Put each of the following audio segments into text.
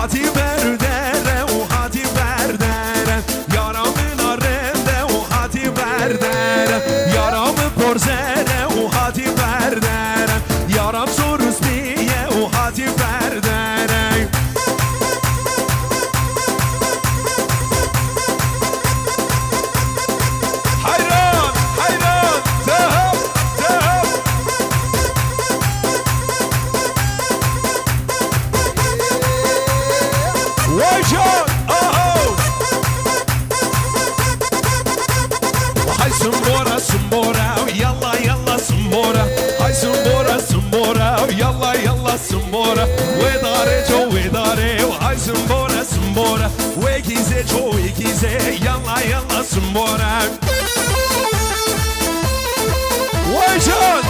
هاتی بردره و هاتی بردره یارامın arrende و هاتی بردره یارام پرزره و هاتی بردره یارام سورس بیه و هاتی بردره حیران حیران ذهب ذهب وجان وهاي سمبورة سمبورة ويلا يلا سمبورة هاي سمبورة سمبورة ويلا يلا سمبورة وداري جو وداري وهاي سمبورة سمبورة ويكيزي جو ويكيزي يلا يلا سمبورة وجان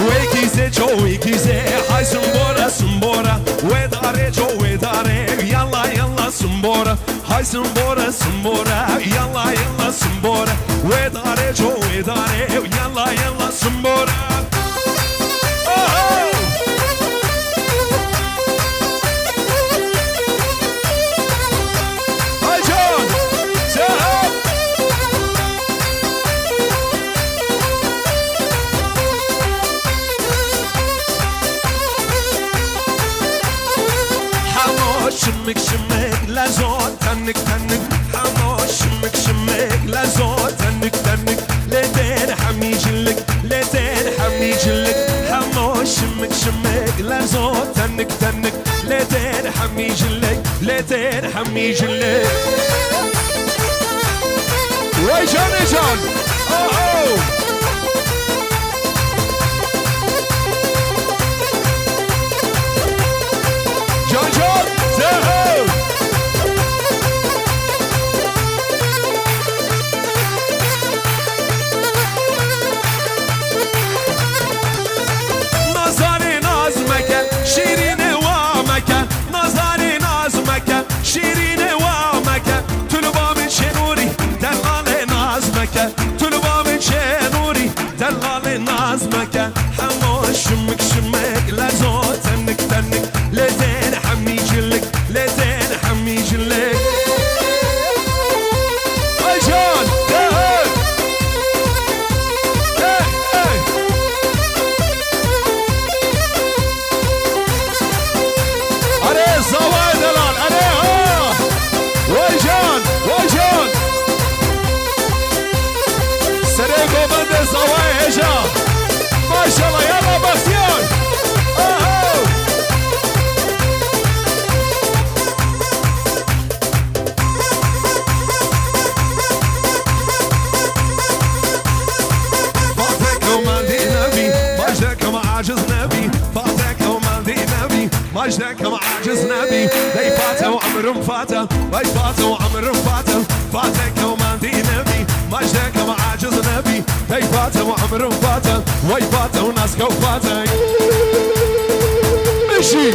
ويكيزي جو ويكيزي هاي سمبورة سمبورة وداري جو وداري يلا يلا سمبورة هاي سمبورة سمبورة يلا يلا سمبورة وداري جو وداري يلا يلا سمبورة هاي جون ذهب شمك شمك لازون تنك تنك حمو شمك شمك لازون تنك تنك لدين حمي جلك لدين حمي جلك حمو شمك شمك لازون تنك تنك لدين حمي جلك لدين حمي جلك ويجان جان جان جان ذهب نظري نازمك شيرين وامك نظري نازمك شيرين وامك طلبا من شنوري دلال نازمك طلبا من شنوري دلال نازمك حمو شمك شمك لازو تنك تنك لدين حمي جلك لدين حمي جلك اجان دهب اري زواي دلال اري ويجان ويجان سريقو بند زواي اجا ما شاء الله يلا بختيار عاجز نبي فاتك ومالدي نبي مجدك وعاجز نبي لي فاته وعمر فاته لي فاته وعمر فاته فاتك ومالدي نبي مجدك وعاجز نبي لي فاته وعمر فاته وي فاته وناسك وفاته مشي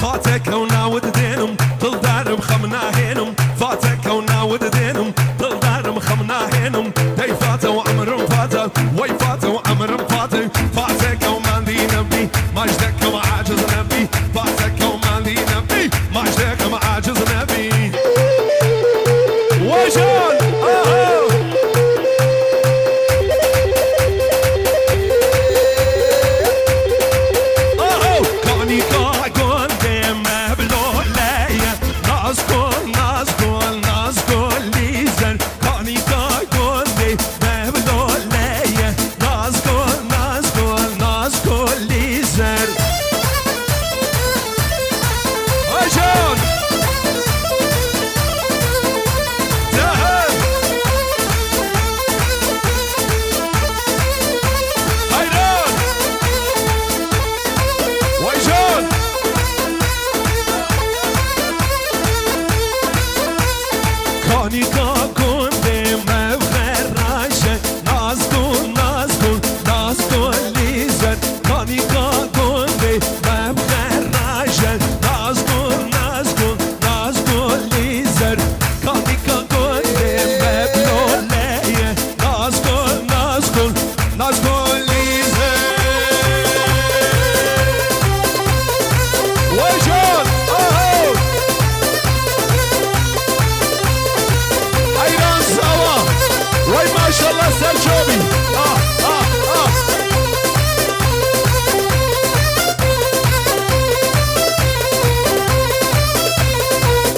فاتك وناود دينم طل دارم خمنا هينم فاتك وناود دينم طل دارم خمنا هينم دي فاته وعمر فاته وي فاته وعمر فاته فاتك ومالدي نبي مجدك وعاجز نبي فاتك ومالدي نبي مجدك وعاجز نبي وجان كوني كاغون ديم بلو ليا نازكول نازكول نازكول ليزن كوني كاغون ديم بلو ليا نازكول نازكول نازكول ليزن اجون کانیکا کنده مفخراشه ناز کن ناز کن ناز کن لیزر کانیکا کنده مفخراشه ناز کن ناز کن ناز کن لیزر کانیکا کنده مبلوله ناز کن ناز کن ناز کن لیزر وجود ایران سوا وای ماشاءالله سرچوبی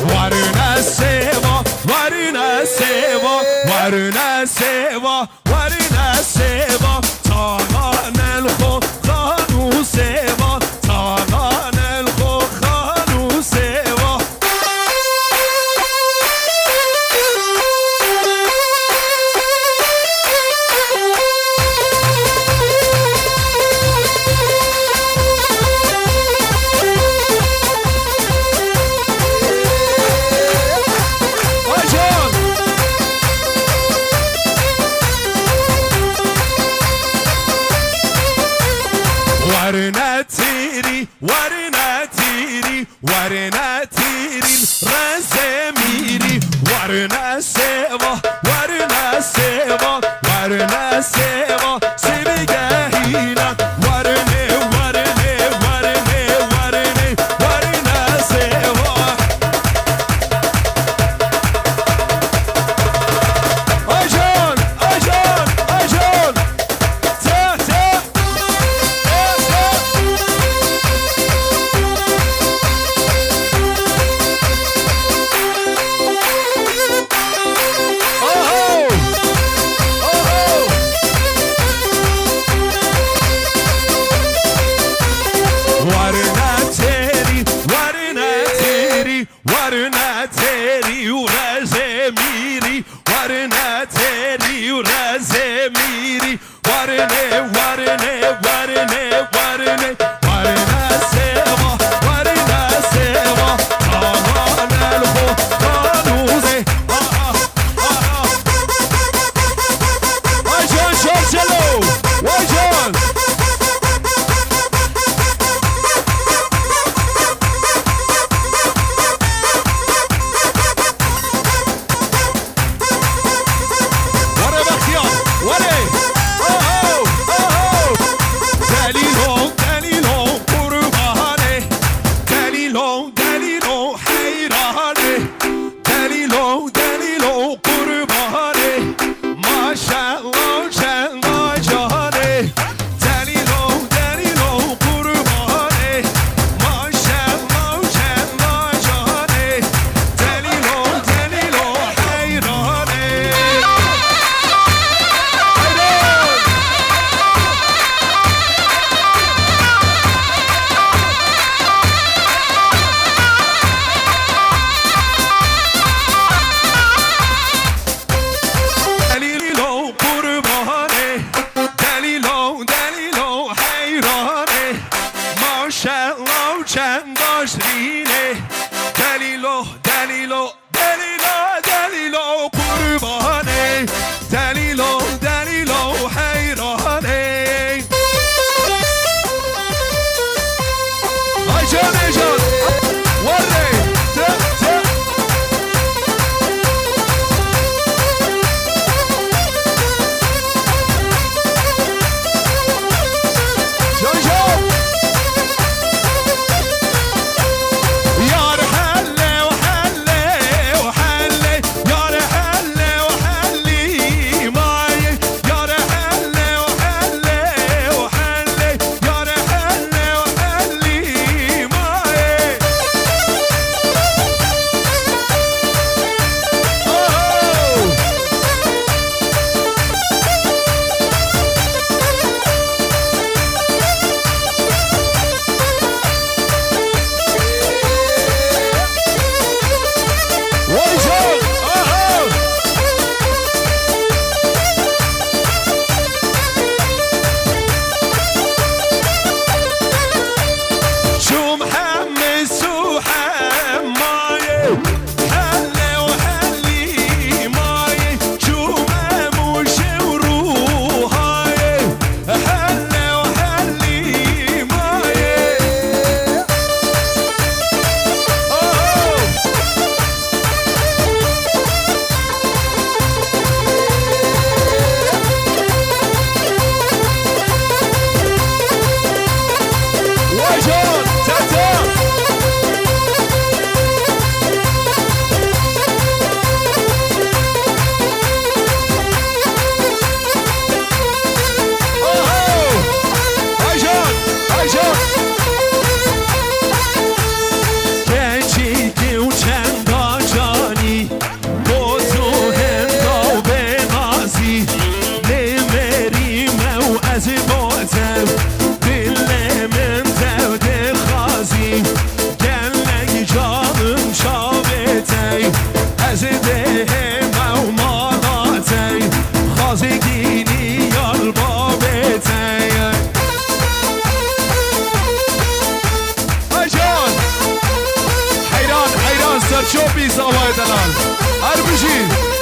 وارونه سوا وارونه سوا وارونه سوا وارونه سوا تاغان الخو خانو سوا تاغان الخو خانو سوا ورنا تيري ورنا تيري ورنا تيري رزميري ورنا سوا ورنا سوا ورنا سوا سبجاهينا ورنا ورنا ورنا ورنا ورنا سوا أجون أجون أجون تا تا ورنا تيري ورزميري ورنا تيري ورزميري ورنا ورنا ورنا ورنا ورنا سوا ورنا سوا طمان الخو قانوزي وجون شرشلو وجون دلیلو دلیلو دلیلو دلیلو قربانه دلیلو دلیلو حیرانه آی جان جان وره سرچوب بیز آوای دلال هر بجید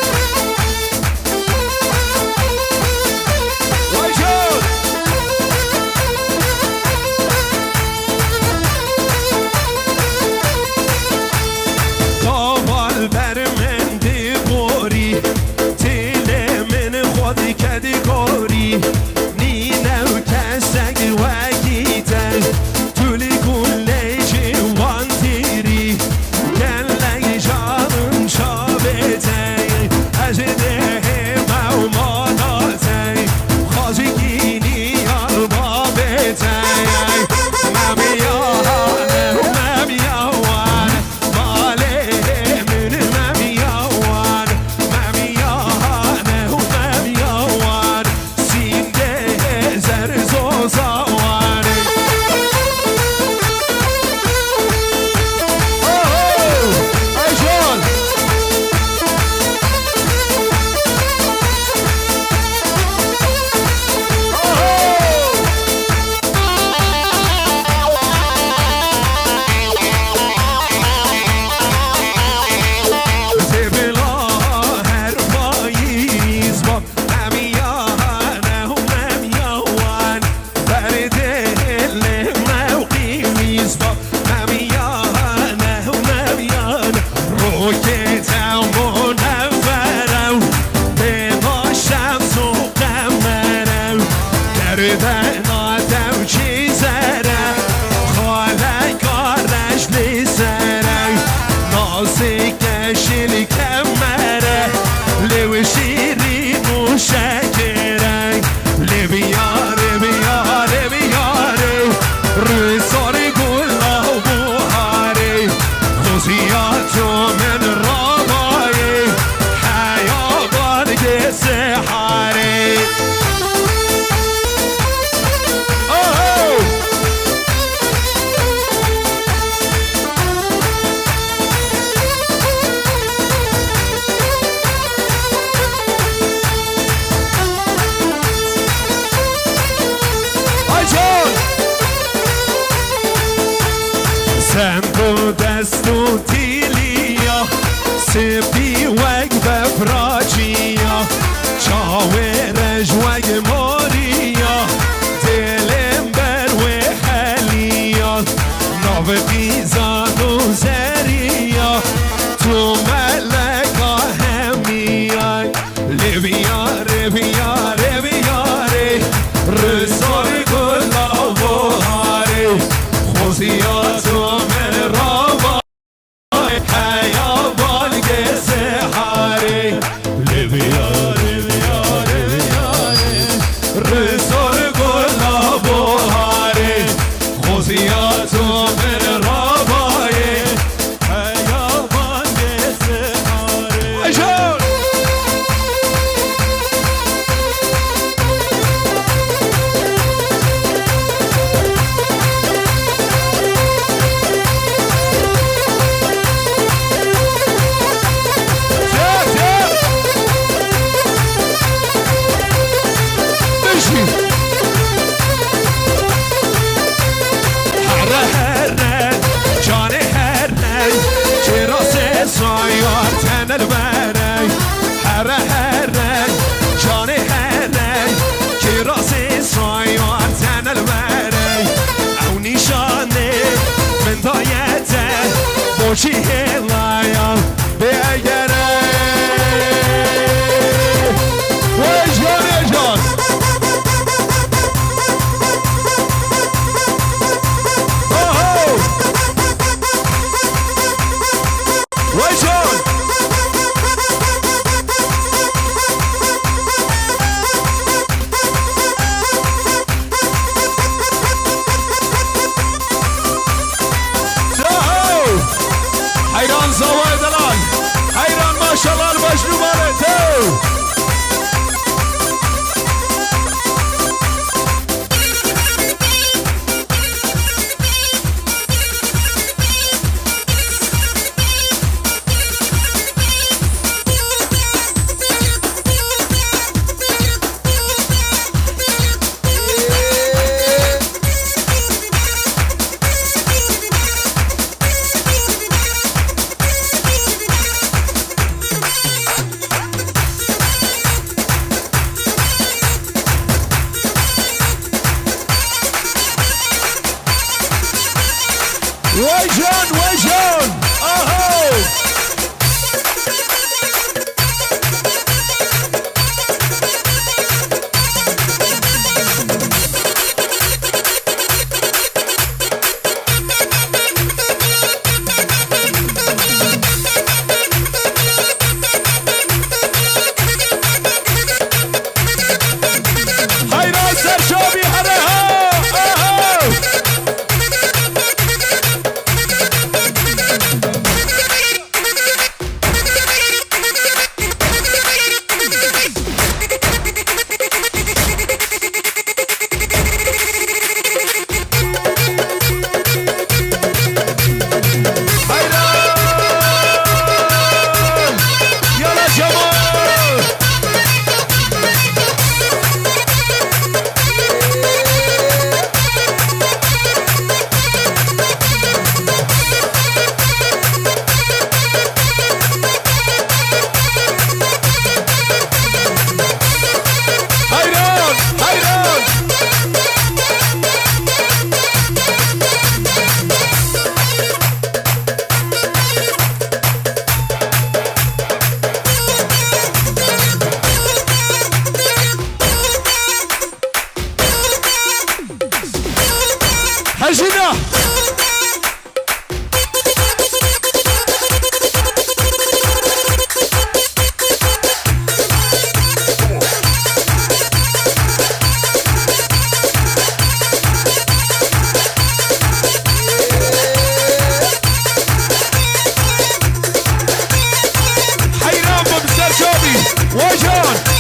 وشون